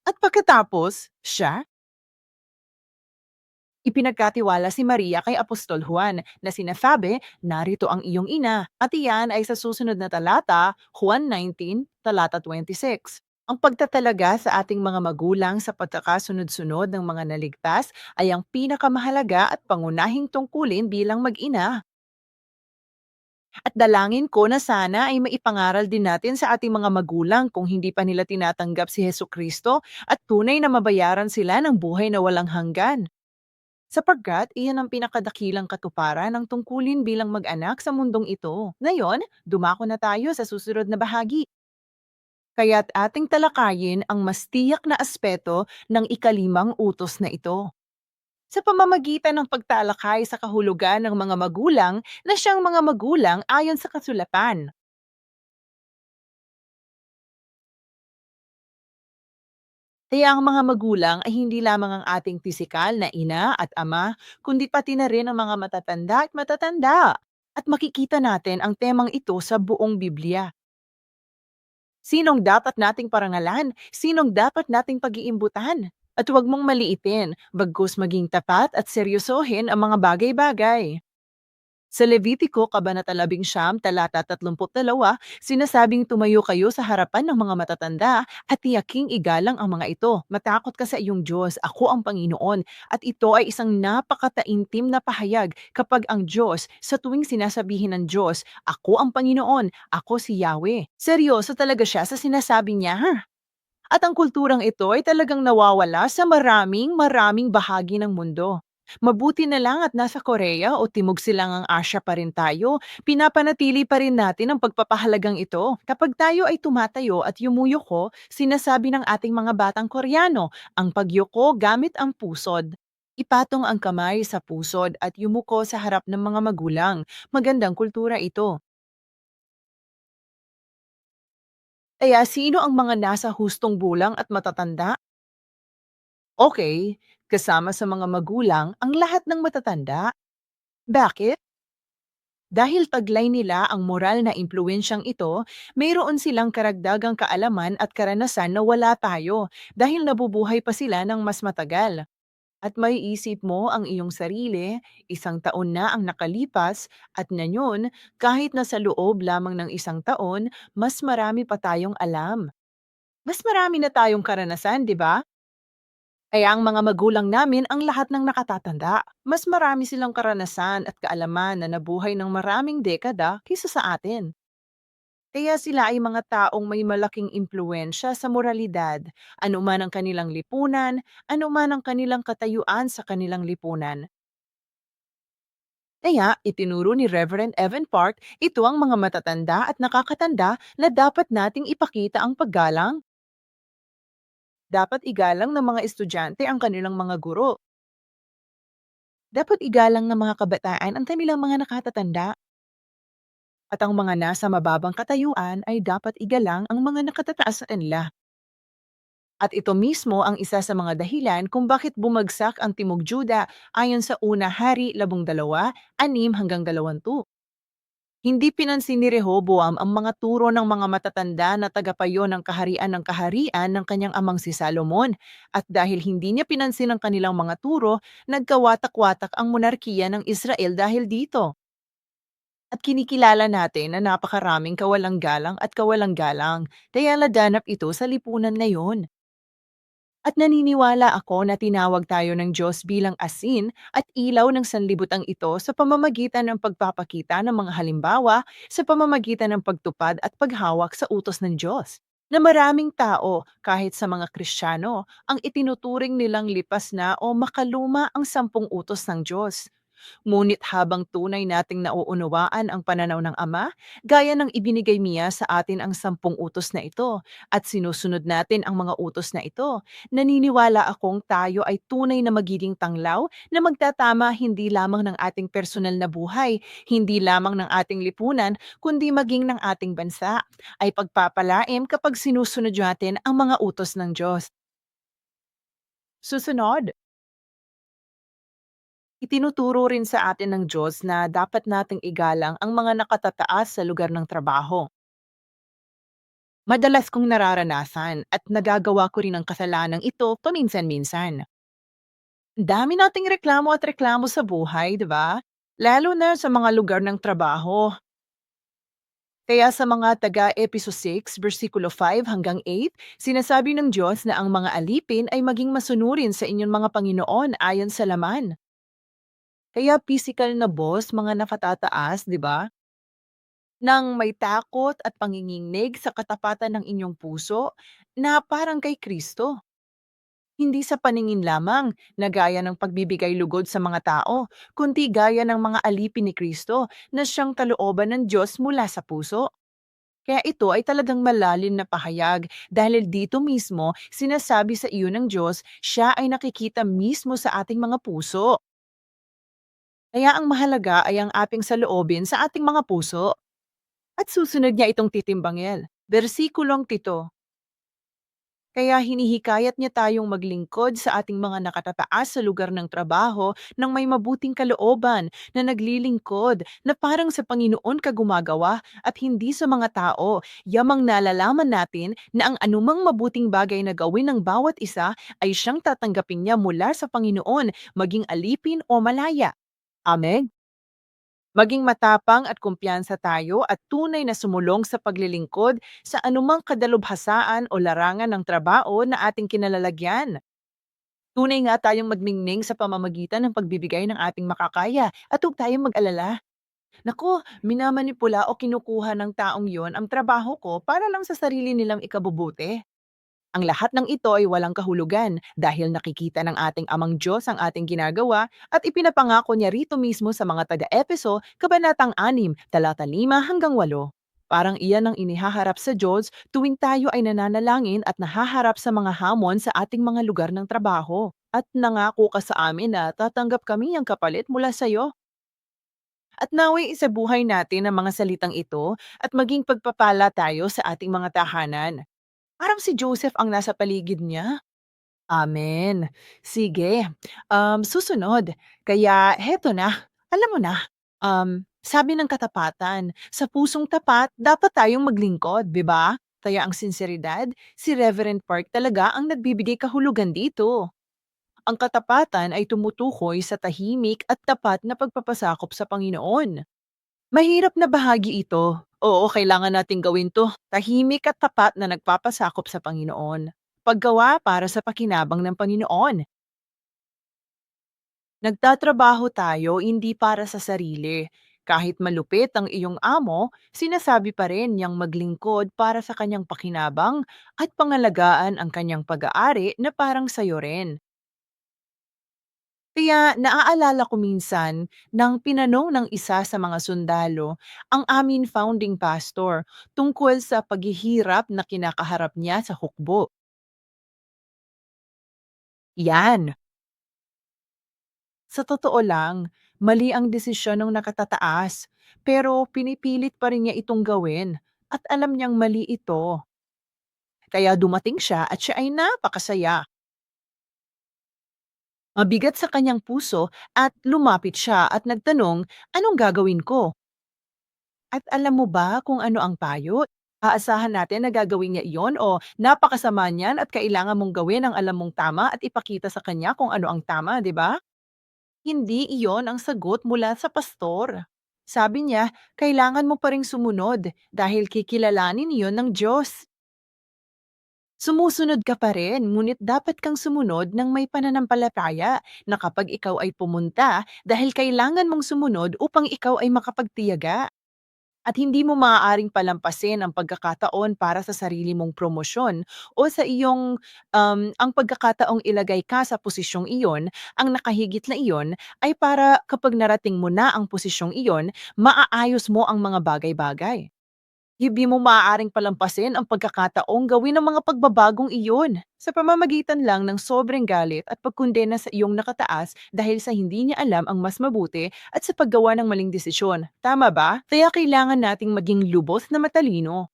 At pagkatapos, siya ipinagkatiwala si Maria kay Apostol Juan na sinasabi, narito ang iyong ina. At iyan ay sa susunod na talata, Juan 19, talata 26. Ang pagtatalaga sa ating mga magulang sa pagkakasunod-sunod ng mga naligtas ay ang pinakamahalaga at pangunahing tungkulin bilang mag-ina. At dalangin ko na sana ay maipangaral din natin sa ating mga magulang kung hindi pa nila tinatanggap si Hesus Kristo at tunay na mabayaran sila ng buhay na walang hanggan. Sapagkat iyan ang pinakadakilang katuparan ng tungkulin bilang mag-anak sa mundong ito. Ngayon, dumako na tayo sa susunod na bahagi. Kaya't ating talakayin ang mas tiyak na aspeto ng ikalimang utos na ito. Sa pamamagitan ng pagtalakay sa kahulugan ng mga magulang na siyang mga magulang ayon sa kasulatan. Kaya ang mga magulang ay hindi lamang ang ating pisikal na ina at ama, kundi pati na rin ang mga matatanda at matatanda. At makikita natin ang temang ito sa buong Biblia. Sinong dapat nating parangalan? Sinong dapat nating pag-iimbutan? At huwag mong maliitin, bagkus maging tapat at seryosohin ang mga bagay-bagay. Sa Levitico, Kabanata 11, talata 32, sinasabing tumayo kayo sa harapan ng mga matatanda at tiyaking igalang ang mga ito. Matakot ka sa iyong Diyos, ako ang Panginoon. At ito ay isang napakataintim na pahayag kapag ang Diyos, sa tuwing sinasabihin ng Diyos, ako ang Panginoon, ako si Yahweh. Seryoso talaga siya sa sinasabi niya, ha? At ang kulturang ito ay talagang nawawala sa maraming bahagi ng mundo. Mabuti na lang at nasa Korea o Timog Silangang Asya pa rin tayo, pinapanatili pa rin natin ang pagpapahalagang ito. Kapag tayo ay tumatayo at yumuyuko, sinasabi ng ating mga batang Koreano, ang pagyuko gamit ang pusod. Ipatong ang kamay sa pusod at yumuko sa harap ng mga magulang. Magandang kultura ito. Kaya sino ang mga nasa hustong bulang at matatanda? Okay, kasama sa mga magulang ang lahat ng matatanda. Bakit? Dahil taglay nila ang moral na impluwensyang ito, mayroon silang karagdagang kaalaman at karanasan na wala tayo dahil nabubuhay pa sila ng mas matagal. At may isip mo ang iyong sarili, 1 taon na ang nakalipas, at ngayon, kahit na sa loob lamang ng 1 taon, mas marami pa tayong alam. Mas marami na tayong karanasan, di ba? Kaya ang mga magulang namin ang lahat ng nakatatanda. Mas marami silang karanasan at kaalaman na nabuhay ng maraming dekada kaysa sa atin. Kaya sila ay mga taong may malaking impluensya sa moralidad, anuman ang kanilang lipunan, anuman ang kanilang katayuan sa kanilang lipunan. Kaya itinuro ni Reverend Evan Park ito ang mga matatanda at nakakatanda na dapat nating ipakita ang paggalang. Dapat igalang ng mga estudyante ang kanilang mga guro. Dapat igalang ng mga kabataan ang kanilang mga nakatatanda. At ang mga nasa mababang katayuan ay dapat igalang ang mga nakatataas sa kanila. At ito mismo ang isa sa mga dahilan kung bakit bumagsak ang Timog Juda ayon sa una Hari 12:6-20. Hindi pinansin ni Rehoboam ang mga turo ng mga matatanda na tagapayo ng kaharian ng kanyang amang si Salomon. At dahil hindi niya pinansin ang kanilang mga turo, nagkawatak-watak ang monarkiya ng Israel dahil dito. At kinikilala natin na napakaraming kawalang galang at kawalang galang, kaya laganap ito sa lipunan ngayon. At naniniwala ako na tinawag tayo ng Diyos bilang asin at ilaw ng sanlibutan ito sa pamamagitan ng pagpapakita ng mga halimbawa, sa pamamagitan ng pagtupad at paghawak sa utos ng Diyos. Na maraming tao, kahit sa mga Kristiyano, ang itinuturing nilang lipas na o makaluma ang 10 utos ng Diyos. Ngunit habang tunay nating nauunawaan ang pananaw ng Ama, gaya ng ibinigay niya sa atin ang 10 utos na ito, at sinusunod natin ang mga utos na ito, naniniwala akong tayo ay tunay na magiging tanglaw na magtatama hindi lamang ng ating personal na buhay, hindi lamang ng ating lipunan, kundi maging ng ating bansa, ay pagpapalaim kapag sinusunod natin ang mga utos ng Diyos. Susunod, itinuturo rin sa atin ng Diyos na dapat nating igalang ang mga nakatataas sa lugar ng trabaho. Madalas kong nararanasan at nagagawa ko rin ang kasalanang ito paminsan-minsan. Ang dami nating reklamo at reklamo sa buhay, di ba? Lalo na sa mga lugar ng trabaho. Kaya sa mga taga-Episo 6, versikulo 5-8, sinasabi ng Diyos na ang mga alipin ay maging masunurin sa inyong mga Panginoon ayon sa laman. Kaya physical na boss, mga nakatataas, di ba? Nang may takot at panginginig sa katapatan ng inyong puso na parang kay Kristo. Hindi sa paningin lamang na gaya ng pagbibigay lugod sa mga tao, kundi gaya ng mga alipin ni Kristo na siyang kalooban ng Diyos mula sa puso. Kaya ito ay talagang malalim na pahayag dahil dito mismo sinasabi sa iyo ng Diyos, siya ay nakikita mismo sa ating mga puso. Kaya ang mahalaga ay ang ating saloobin sa ating mga puso. At susunod niya itong titimbangin. Versikulong 7. Kaya hinihikayat niya tayong maglingkod sa ating mga nakatataas sa lugar ng trabaho ng may mabuting kalooban na naglilingkod na parang sa Panginoon ka gumagawa at hindi sa mga tao. Yamang nalalaman natin na ang anumang mabuting bagay na gawin ng bawat isa ay siyang tatanggapin niya mula sa Panginoon, maging alipin o malaya. Amen? Maging matapang at kumpiyansa tayo at tunay na sumulong sa paglilingkod sa anumang kadalubhasaan o larangan ng trabaho na ating kinalalagyan. Tunay nga tayong magmingning sa pamamagitan ng pagbibigay ng ating makakaya at huwag tayong mag-alala. Naku, minamanipula o kinukuha ng taong yon ang trabaho ko para lang sa sarili nilang ikabubuti. Ang lahat ng ito ay walang kahulugan dahil nakikita ng ating amang Diyos ang ating ginagawa at ipinapangako niya rito mismo sa mga taga-Epeso, Kabanatang 6, talata 5 hanggang 8. Parang iyan ang inihaharap sa Diyos tuwing tayo ay nananalangin at nahaharap sa mga hamon sa ating mga lugar ng trabaho. At nangako ka sa amin na tatanggap kami ang kapalit mula sa iyo. At naway isabuhay natin ang mga salitang ito at maging pagpapala tayo sa ating mga tahanan. Parang si Joseph ang nasa paligid niya. Amen. Sige, susunod. Kaya heto na, alam mo na, sabi ng katapatan, sa pusong tapat dapat tayong maglingkod, 'di ba? Kaya ang sinseridad, si Reverend Park talaga ang nagbibigay kahulugan dito. Ang katapatan ay tumutukoy sa tahimik at tapat na pagpapasakop sa Panginoon. Mahirap na bahagi ito. Oo, kailangan nating gawin 'to. Tahimik at tapat na nagpapasakop sa Panginoon. Paggawa para sa pakinabang ng Panginoon. Nagtatrabaho tayo hindi para sa sarili. Kahit malupit ang iyong amo, sinasabi pa rin niyang maglingkod para sa kanyang pakinabang at pangalagaan ang kanyang pag-aari na parang sayo rin. Kaya naaalala ko minsan nang pinanong ng isa sa mga sundalo ang amin founding pastor tungkol sa paghihirap na kinakaharap niya sa hukbo. Yan, sa totoo lang, mali ang desisyon ng nakatataas, pero pinipilit pa rin niya itong gawin at alam niyang mali ito. Kaya dumating siya at siya ay napakasaya. Mabigat sa kanyang puso at lumapit siya at nagtanong, anong gagawin ko? At alam mo ba kung ano ang payo? Aasahan natin na gagawin niya iyon o napakasama niyan at kailangan mong gawin ang alam mong tama at ipakita sa kanya kung ano ang tama, di ba? Hindi iyon ang sagot mula sa pastor. Sabi niya, kailangan mo pa ring sumunod dahil kikilalanin iyon ng Diyos. Sumusunod ka pa rin, ngunit dapat kang sumunod ng may pananampalataya na kapag ikaw ay pumunta dahil kailangan mong sumunod upang ikaw ay makapagtiyaga. At hindi mo maaaring palampasin ang pagkakataon para sa sarili mong promosyon o sa iyong ang pagkakataong ilagay ka sa posisyong iyon, ang nakahigit na iyon ay para kapag narating mo na ang posisyong iyon, maaayos mo ang mga bagay-bagay. Hindi mo maaaring palampasin ang pagkakataong gawin ang mga pagbabagong iyon sa pamamagitan lang ng sobrang galit at pagkondena sa iyong nakataas dahil sa hindi niya alam ang mas mabuti at sa paggawa ng maling desisyon. Tama ba? Kaya kailangan nating maging lubos na matalino.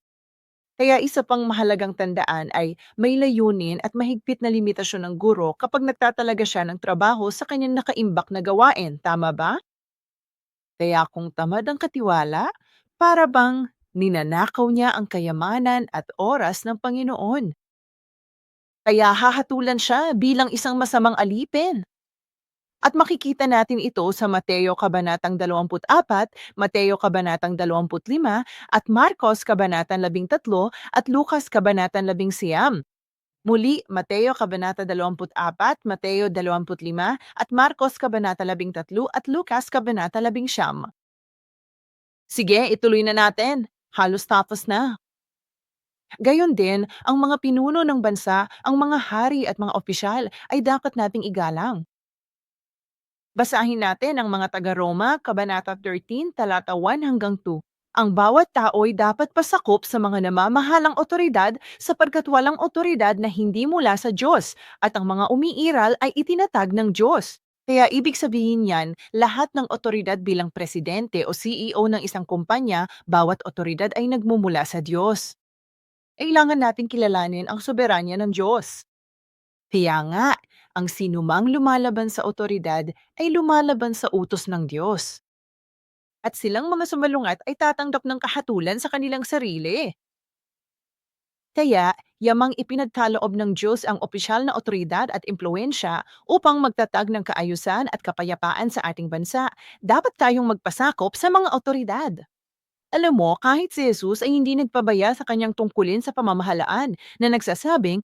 Kaya isa pang mahalagang tandaan ay may layunin at mahigpit na limitasyon ng guro kapag nagtatalaga siya ng trabaho sa kanyang nakaimbak na gawain. Tama ba? Kaya kung tamad ang katiwala, para bang ninanakaw niya ang kayamanan at oras ng Panginoon. Kaya hahatulan siya bilang isang masamang alipin. At makikita natin ito sa Mateo Kabanatang 24, Mateo Kabanatang 25, at Marcos Kabanatang 13, at Lukas Kabanatang 11. Muli, Mateo Kabanata 24, Mateo 25, at Marcos Kabanata 13, at Lukas Kabanata 11. Sige, ituloy na natin. Halos tapos na. Gayon din, ang mga pinuno ng bansa, ang mga hari at mga opisyal ay dapat nating igalang. Basahin natin ang mga taga-Roma, Kabanata 13, talata 1 hanggang 2. Ang bawat tao ay dapat pasakop sa mga namamahalang otoridad sapagkat walang otoridad na hindi mula sa Diyos at ang mga umiiral ay itinatag ng Diyos. Kaya ibig sabihin yan, lahat ng otoridad bilang presidente o CEO ng isang kumpanya, bawat otoridad ay nagmumula sa Diyos. Kailangan nating kilalanin ang soberanya ng Diyos. Kaya nga, ang sinumang lumalaban sa otoridad ay lumalaban sa utos ng Diyos. At silang mga sumalungat ay tatanggap ng kahatulan sa kanilang sarili. Kaya, yamang ipinagkaloob ng Diyos ang opisyal na otoridad at impluensya upang magtatag ng kaayusan at kapayapaan sa ating bansa. Dapat tayong magpasakop sa mga otoridad. Alam mo, kahit si Jesus ay hindi nagpabaya sa kanyang tungkulin sa pamamahalaan na nagsasabing,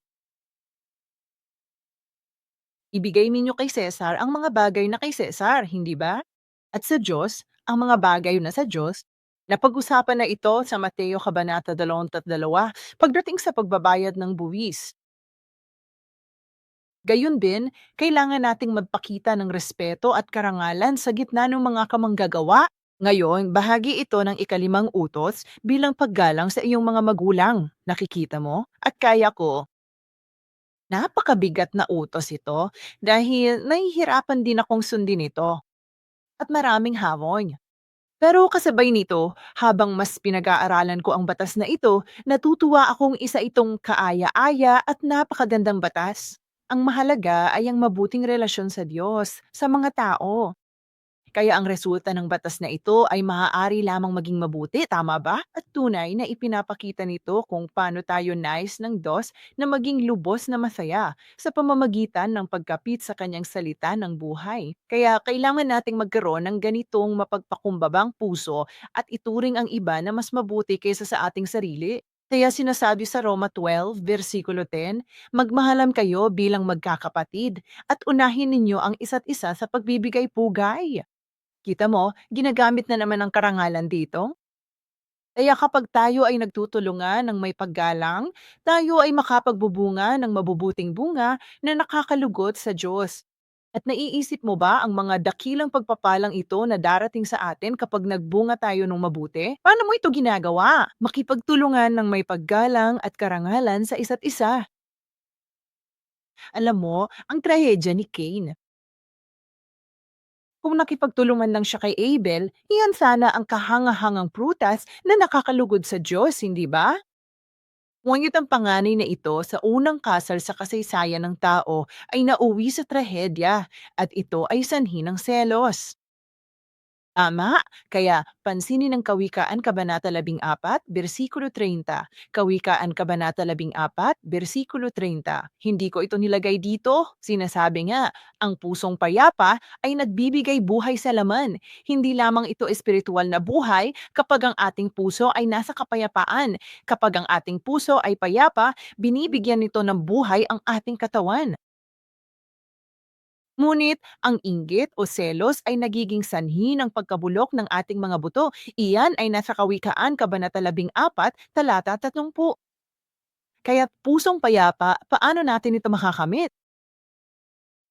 ibigay ninyo kay Cesar ang mga bagay na kay Cesar, hindi ba? At sa Diyos, ang mga bagay na sa Diyos. Napag-usapan na ito sa Mateo Kabanata 22, pagdating sa pagbabayad ng buwis. Gayun din, kailangan nating magpakita ng respeto at karangalan sa gitna ng mga kamanggagawa. Ngayon, bahagi ito ng ikalimang utos bilang paggalang sa iyong mga magulang. Nakikita mo? At kaya ko, napakabigat na utos ito dahil nahihirapan din akong sundin ito at maraming hamon. Pero kasabay nito, habang mas pinag-aaralan ko ang batas na ito, natutuwa akong isa itong kaaya-aya at napakagandang batas. Ang mahalaga ay ang mabuting relasyon sa Diyos, sa mga tao. Kaya ang resulta ng batas na ito ay maaari lamang maging mabuti, tama ba? At tunay na ipinapakita nito kung paano tayo nais ng Diyos na maging lubos na masaya sa pamamagitan ng pagkapit sa kanyang salita ng buhay. Kaya kailangan nating magkaroon ng ganitong mapagpakumbabang puso at ituring ang iba na mas mabuti kaysa sa ating sarili. Kaya sinasabi sa Roma 12, versikulo 10, magmahalan kayo bilang magkakapatid at unahin ninyo ang isa't isa sa pagbibigay pugay. Kita mo, ginagamit na naman ang karangalan dito. Kaya kapag tayo ay nagtutulungan ng may paggalang, tayo ay makapagbubunga ng mabubuting bunga na nakakalugod sa Diyos. At naiisip mo ba ang mga dakilang pagpapalang ito na darating sa atin kapag nagbunga tayo ng mabuti? Paano mo ito ginagawa? Makipagtulungan ng may paggalang at karangalan sa isa't isa. Alam mo, ang trahedya ni Cain. Kung nakipagtulungan lang siya kay Abel, iyan sana ang kahangahangang prutas na nakakalugod sa Diyos, hindi ba? Ngunit ang panganay na ito sa unang kasal sa kasaysayan ng tao ay nauwi sa trahedya at ito ay sanhi ng selos. Tama, kaya pansinin ang Kawikaan Kabanata 14, bersikulo 30. Kawikaan Kabanata 14, bersikulo 30. Hindi ko ito nilagay dito. Sinasabi nga, ang pusong payapa ay nagbibigay buhay sa laman. Hindi lamang ito espiritual na buhay kapag ang ating puso ay nasa kapayapaan. Kapag ang ating puso ay payapa, binibigyan nito ng buhay ang ating katawan. Ngunit ang inggit o selos ay nagiging sanhi ng pagkabulok ng ating mga buto. Iyan ay nasa Kawikaan Kabanata 14, talata 30. Kaya pusong payapa, paano natin ito makakamit?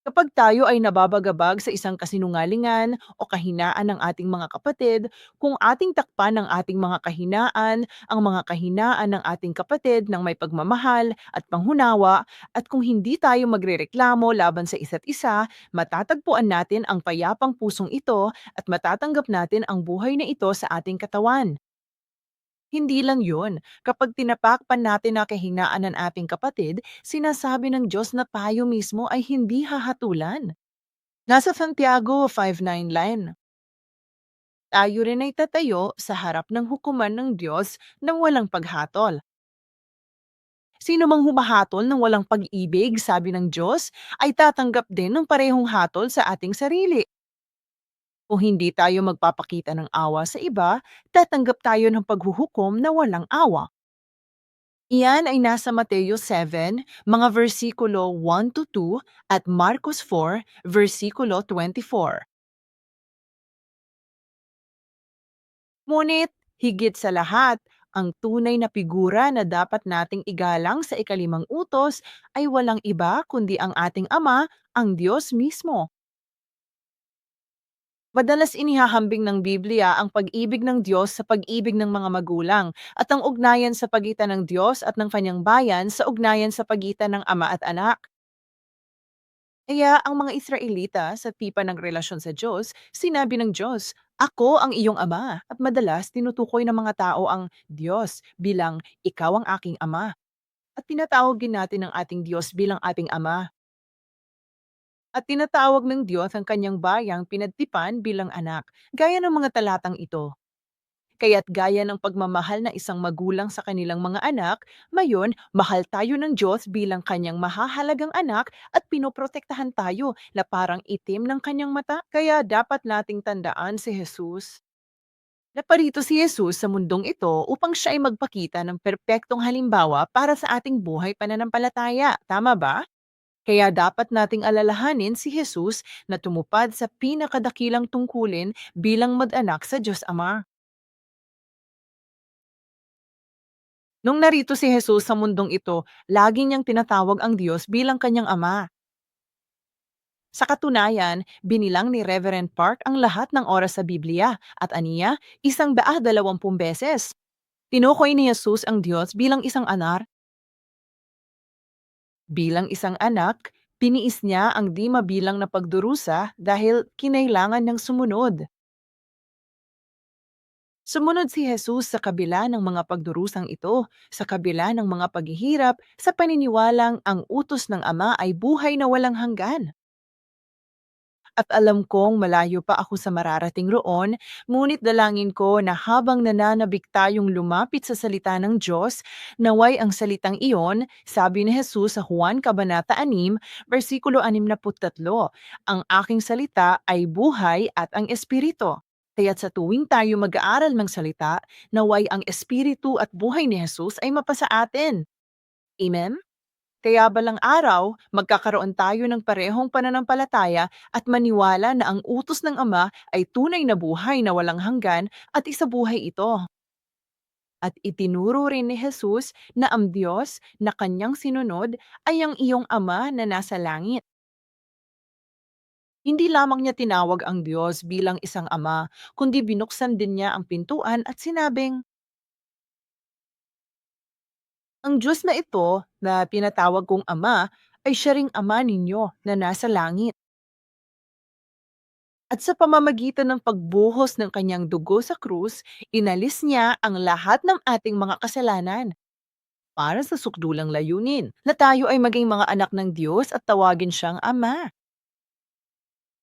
Kapag tayo ay nababagabag sa isang kasinungalingan o kahinaan ng ating mga kapatid, kung ating takpan ang ating mga kahinaan, ang mga kahinaan ng ating kapatid ng may pagmamahal at panghunawa, at kung hindi tayo magrereklamo laban sa isa't isa, matatagpuan natin ang payapang pusong ito at matatanggap natin ang buhay na ito sa ating katawan. Hindi lang yun, kapag tinapakpan natin na kahinaan ng ating kapatid, sinasabi ng Diyos na tayo mismo ay hindi hahatulan. Nasa Santiago 5:9 line, tayo rin ay tatayo sa harap ng hukuman ng Diyos ng walang paghatol. Sino mang humahatol ng walang pag-ibig, sabi ng Diyos, ay tatanggap din ng parehong hatol sa ating sarili. Kung hindi tayo magpapakita ng awa sa iba, tatanggap tayo ng paghuhukom na walang awa. Iyan ay nasa Mateo 7, mga versikulo 1 to 2 at Marcos 4, versikulo 24. Ngunit, higit sa lahat, ang tunay na figura na dapat nating igalang sa ikalimang utos ay walang iba kundi ang ating Ama, ang Diyos mismo. Madalas inihahambing ng Biblia ang pag-ibig ng Diyos sa pag-ibig ng mga magulang at ang ugnayan sa pagitan ng Diyos at ng kanyang bayan sa ugnayan sa pagitan ng ama at anak. Kaya ang mga Israelita sa tipan ng relasyon sa Diyos, sinabi ng Diyos, "Ako ang iyong ama." At madalas tinutukoy ng mga tao ang Diyos bilang ikaw ang aking ama. At tinatawag din natin ang ating Diyos bilang ating ama. At tinatawag ng Diyos ang kanyang bayang pinagtipan bilang anak, gaya ng mga talatang ito. Kaya't gaya ng pagmamahal ng isang magulang sa kanilang mga anak, mayon, mahal tayo ng Diyos bilang kanyang mahahalagang anak at pinoprotektahan tayo na parang itim ng kanyang mata. Kaya dapat nating tandaan si Jesus. Naparito si Jesus sa mundong ito upang siya ay magpakita ng perpektong halimbawa para sa ating buhay pananampalataya. Tama ba? Kaya dapat nating alalahanin si Jesus na tumupad sa pinakadakilang tungkulin bilang mag-anak sa Diyos Ama. Nung narito si Jesus sa mundong ito, lagi niyang tinatawag ang Diyos bilang kanyang Ama. Sa katunayan, binilang ni Reverend Park ang lahat ng oras sa Biblia at aniya, 120 beses. Tinukoy ni Jesus ang Diyos bilang isang anak. Bilang isang anak, tiniis niya ang di mabilang na pagdurusa dahil kinailangan ng sumunod. Sumunod si Jesus sa kabila ng mga pagdurusang ito, sa kabila ng mga paghihirap, sa paniniwalang ang utos ng Ama ay buhay na walang hanggan. At alam kong malayo pa ako sa mararating roon, ngunit dalangin ko na habang nananabik tayong lumapit sa salita ng Diyos, naway ang salitang iyon, sabi ni Jesus sa Juan Kabanata 6, versikulo 63, ang aking salita ay buhay at ang espiritu. Kaya't sa tuwing tayo mag-aaral ng salita, naway ang espiritu at buhay ni Jesus ay mapasa atin. Amen? Kaya balang araw, magkakaroon tayo ng parehong pananampalataya at maniwala na ang utos ng Ama ay tunay na buhay na walang hanggan at isabuhay ito. At itinuro rin ni Jesus na ang Diyos na kanyang sinunod ay ang iyong Ama na nasa langit. Hindi lamang niya tinawag ang Diyos bilang isang ama, kundi binuksan din niya ang pintuan at sinabing, ang Diyos na ito na pinatawag kong Ama ay siya ring Ama ninyo na nasa langit. At sa pamamagitan ng pagbuhos ng kanyang dugo sa krus, inalis niya ang lahat ng ating mga kasalanan para sa sukdulang layunin na tayo ay maging mga anak ng Diyos at tawagin siyang Ama.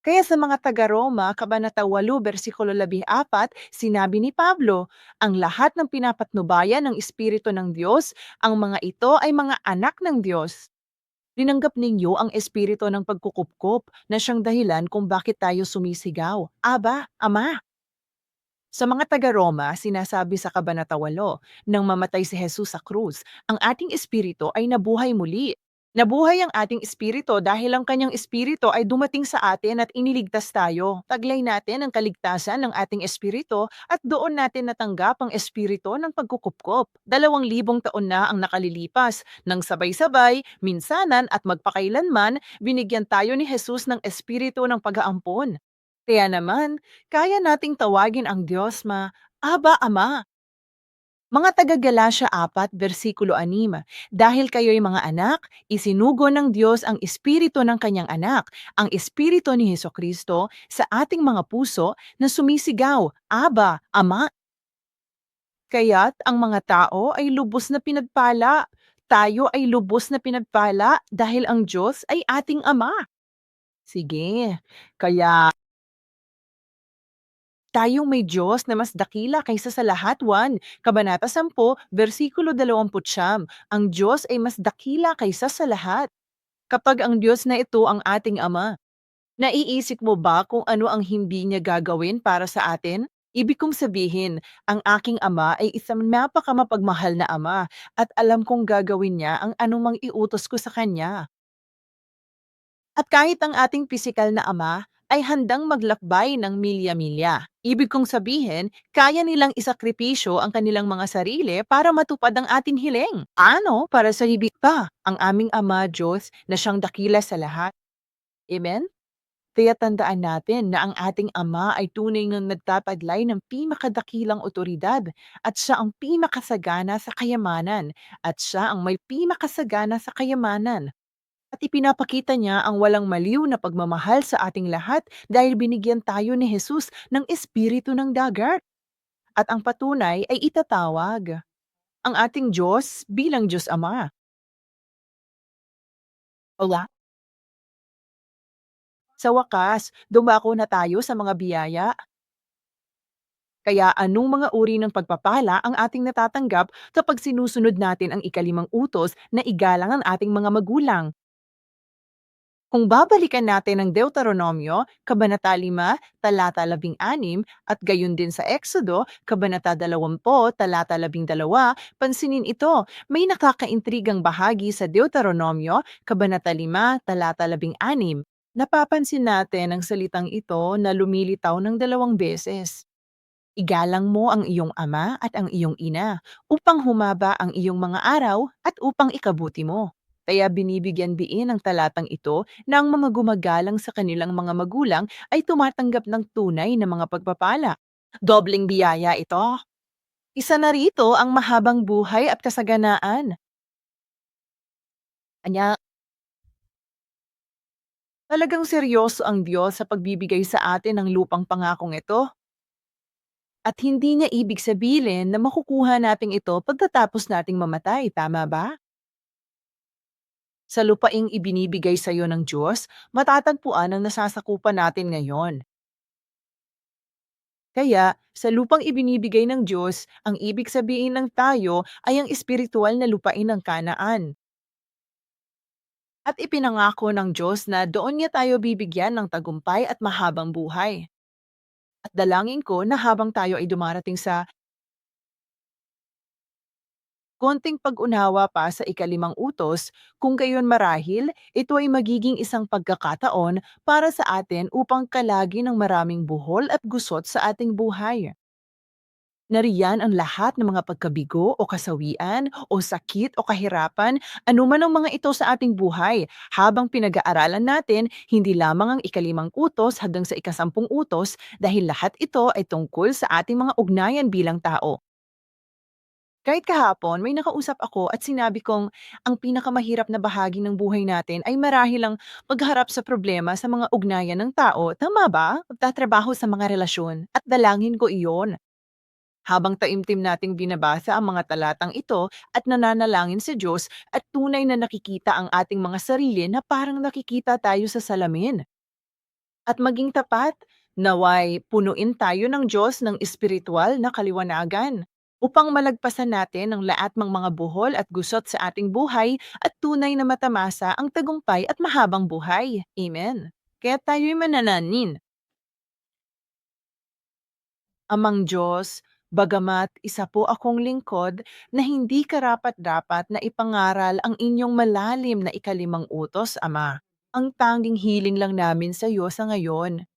Kaya sa mga taga-Roma, Kabanata 8, versikulo 14, sinabi ni Pablo, ang lahat ng pinapatnubayan ng Espiritu ng Diyos, ang mga ito ay mga anak ng Diyos. Tinanggap ninyo ang espiritu ng pagkukupkop na siyang dahilan kung bakit tayo sumisigaw, Aba, Ama. Sa mga taga-Roma, sinasabi sa Kabanata 8, nang mamatay si Jesus sa krus, ang ating espiritu ay nabuhay muli. Nabuhay ang ating espiritu dahil ang kanyang espiritu ay dumating sa atin at iniligtas tayo. Taglay natin ang kaligtasan ng ating espiritu at doon natin natanggap ang espiritu ng pagkukupkop. 2,000 taon na ang nakalilipas. Nang sabay-sabay, minsanan at magpakailanman, binigyan tayo ni Jesus ng espiritu ng pag-aampon. Kaya naman, kaya nating tawagin ang Diyos Aba, Ama. Mga taga-Galasya 4, versikulo 6, dahil kayo'y mga anak, isinugo ng Diyos ang espiritu ng kanyang anak, ang espiritu ni Hesukristo, sa ating mga puso na sumisigaw, Aba, Ama. Kaya't ang mga tao ay lubos na pinagpala. Tayo ay lubos na pinagpala dahil ang Diyos ay ating Ama. Sige, kaya tayong may Diyos na mas dakila kaysa sa lahat, 1, Kabanata 10, versikulo 29. Ang Diyos ay mas dakila kaysa sa lahat. Kapag ang Diyos na ito ang ating Ama, naiisip mo ba kung ano ang hindi niya gagawin para sa atin? Ibig kong sabihin, ang aking Ama ay isang napakamapagmahal na Ama at alam kong gagawin niya ang anumang iutos ko sa Kanya. At kahit ang ating pisikal na ama ay handang maglakbay ng milya-milya. Ibig kong sabihin, kaya nilang isakripisyo ang kanilang mga sarili para matupad ang ating hiling. Ano? Para sa hibik pa, ang aming Ama Diyos na siyang dakila sa lahat. Amen? Kaya tandaan natin na ang ating Ama ay tunay ngang nagtataglay ng pinakadakilang otoridad at siya ang pinakasagana sa kayamanan at siya ang may pinakasagana sa kayamanan. At ipinapakita niya ang walang maliw na pagmamahal sa ating lahat dahil binigyan tayo ni Jesus ng espiritu ng dagat. At ang patunay ay itatawag ang ating Diyos bilang Diyos Ama. Ola? Sa wakas, dumako na tayo sa mga biyaya. Kaya anong mga uri ng pagpapala ang ating natatanggap kapag sinusunod natin ang ikalimang utos na igalang ang ating mga magulang? Kung babalikan natin ang Deuteronomio, Kabanata 5, talata 16, at gayon din sa Exodo, Kabanata 20, talata 12, pansinin ito, may nakakaintrigang bahagi sa Deuteronomio, Kabanata 5, talata 16. Napapansin natin ang salitang ito na lumilitaw ng dalawang beses. Igalang mo ang iyong ama at ang iyong ina upang humaba ang iyong mga araw at upang ikabuti mo. Kaya binibigyan diin ang talatang ito na ang mga gumagalang sa kanilang mga magulang ay tumatanggap ng tunay na mga pagpapala. Dobling biyaya ito. Isa na rito ang mahabang buhay at kasaganaan. Anya, talagang seryoso ang Diyos sa pagbibigay sa atin ng lupang pangakong ito. At hindi niya ibig sabihin na makukuha natin ito pagkatapos nating mamatay, tama ba? Sa lupaing ibinibigay sa iyo ng Diyos, matatagpuan ang nasasakupan natin ngayon. Kaya, sa lupang ibinibigay ng Diyos, ang ibig sabihin ng tayo ay ang espiritual na lupain ng Kanaan. At ipinangako ng Diyos na doon niya tayo bibigyan ng tagumpay at mahabang buhay. At dalangin ko na habang tayo ay dumarating sa konting pag-unawa pa sa ikalimang utos, kung gayon marahil, ito ay magiging isang pagkakataon para sa atin upang kalagi ng maraming buhol at gusot sa ating buhay. Nariyan ang lahat ng mga pagkabigo o kasawian o sakit o kahirapan, anuman ang mga ito sa ating buhay, habang pinag-aaralan natin hindi lamang ang ikalimang utos hanggang sa ikasampung utos dahil lahat ito ay tungkol sa ating mga ugnayan bilang tao. Kahit kahapon, may nakausap ako at sinabi kong ang pinakamahirap na bahagi ng buhay natin ay marahil ang pagharap sa problema sa mga ugnayan ng tao. Tama ba? Pagtatrabaho sa mga relasyon. At dalangin ko iyon. Habang taimtim nating binabasa ang mga talatang ito at nananalangin sa Diyos at tunay na nakikita ang ating mga sarili na parang nakikita tayo sa salamin. At maging tapat, naway punuin tayo ng Diyos ng espiritual na kaliwanagan upang malagpasan natin ang lahat ng mga buhol at gusot sa ating buhay at tunay na matamasa ang tagumpay at mahabang buhay. Amen. Kaya tayo'y manananin. Amang Diyos, bagamat isa po akong lingkod na hindi karapat-dapat na ipangaral ang inyong malalim na ikalimang utos, Ama. Ang tanging hiling lang namin sa iyo sa ngayon.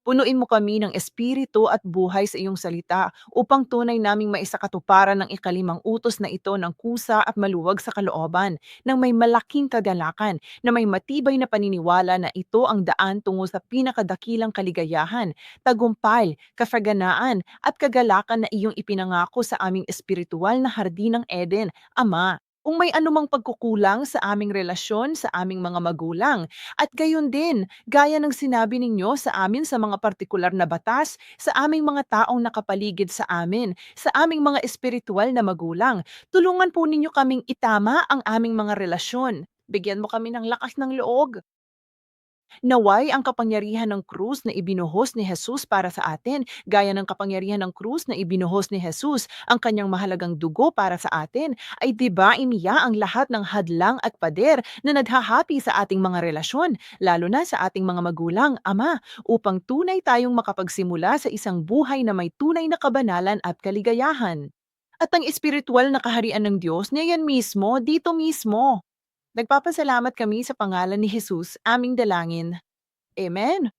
Punuin mo kami ng espiritu at buhay sa iyong salita upang tunay naming maisakatuparan ng ikalimang utos na ito ng kusa at maluwag sa kalooban, ng may malaking kagalakan, na may matibay na paniniwala na ito ang daan tungo sa pinakadakilang kaligayahan, tagumpay, kasaganaan at kagalakan na iyong ipinangako sa aming espiritual na hardin ng Eden, Ama. Kung may anumang pagkukulang sa aming relasyon sa aming mga magulang, at gayon din, gaya ng sinabi ninyo sa amin sa mga partikular na batas, sa aming mga taong nakapaligid sa amin, sa aming mga espiritual na magulang, tulungan po ninyo kaming itama ang aming mga relasyon. Bigyan mo kami ng lakas ng loob. Naway ang kapangyarihan ng krus na ibinuhos ni Jesus para sa atin, gaya ng kapangyarihan ng krus na ibinuhos ni Jesus, ang kanyang mahalagang dugo para sa atin, ay diba iniya ang lahat ng hadlang at pader na naghahapi sa ating mga relasyon, lalo na sa ating mga magulang, Ama, upang tunay tayong makapagsimula sa isang buhay na may tunay na kabanalan at kaligayahan. At ang espiritual na kaharian ng Diyos niya yan mismo, dito mismo. Nagpapasalamat kami sa pangalan ni Jesus, aming dalangin. Amen.